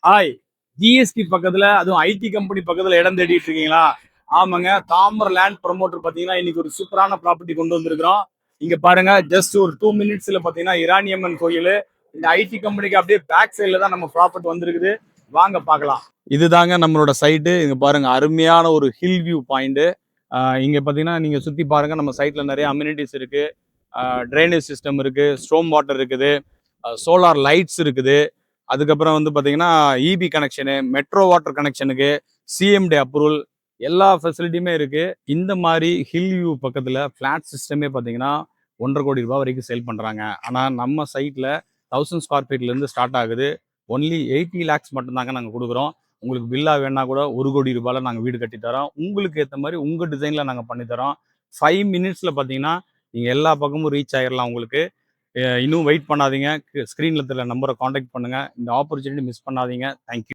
Hi, GST பக்கத்துல அதுவும் IT company பக்கத்துல இடம் தேடிட்டு இருக்கீங்களா? ஆமாங்க, தாம்பரம் லேண்ட் ப்ரமோட்டர் பாத்தீங்கன்னா இன்னைக்கு ஒரு சூப்பரான ப்ராப்பர்ட்டி கொண்டு வந்திருக்கிறோம். இங்க பாருங்க, ஜஸ்ட் ஒரு 2 மினிட்ஸ்ல பாத்தீங்கன்னா இராணியம்மன் கோயில் இந்த ஐடி கம்பெனிக்கு அப்படியே பேக் சைட்ல தான் நம்ம ப்ராப்பர்ட்டி வந்திருக்குது. வாங்க பார்க்கலாம். இதுதாங்க நம்மளோட சைட்டு. இங்க பாருங்க, அருமையான ஒரு ஹில் வியூ பாயிண்ட். இங்க பாத்தீங்கன்னா நீங்க சுத்தி பாருங்க, நம்ம சைட்ல நிறைய அம்யூனிட்டிஸ் இருக்கு. ட்ரைனேஜ் சிஸ்டம் இருக்கு, ஸ்ட்ரோம் வாட்டர் இருக்குது, சோலார் லைட்ஸ் இருக்குது. அதுக்கப்புறம் வந்து பார்த்தீங்கன்னா இபி கனெக்ஷனு, மெட்ரோ வாட்டர் கனெக்ஷனுக்கு, சிஎம்டி அப்ரூவல் எல்லா ஃபெசிலிட்டியுமே இருக்கு. இந்த மாதிரி ஹில் வியூ பக்கத்தில் ஃப்ளாட் சிஸ்டமே பார்த்தீங்கன்னா 1,50,00,000 வரைக்கும் சேல் பண்ணுறாங்க. ஆனால் நம்ம சைட்டில் 1000 ஸ்கொயர் ஃபீட்லேருந்து ஸ்டார்ட் ஆகுது. ஒன்லி 80 லேக்ஸ் மட்டும்தாங்க நாங்கள் கொடுக்குறோம். உங்களுக்கு வில்லா வேணா கூட 1,00,00,000 நாங்கள் வீடு கட்டி தரோம். உங்களுக்கு ஏற்ற மாதிரி உங்கள் டிசைனில் நாங்கள் பண்ணித்தரோம். 5 மினிட்ஸில் பார்த்தீங்கன்னா நீங்கள் எல்லா பக்கமும் ரீச் ஆகிடலாம். உங்களுக்கு இன்னும் வெயிட் பண்ணாதீங்க. ஸ்க்ரீனில் தெரியல நம்பரை காண்டாக்ட் பண்ணுங்கள். இந்த ஆப்பர்ச்சுனிட்டி மிஸ் பண்ணாதீங்க. தேங்க்யூ.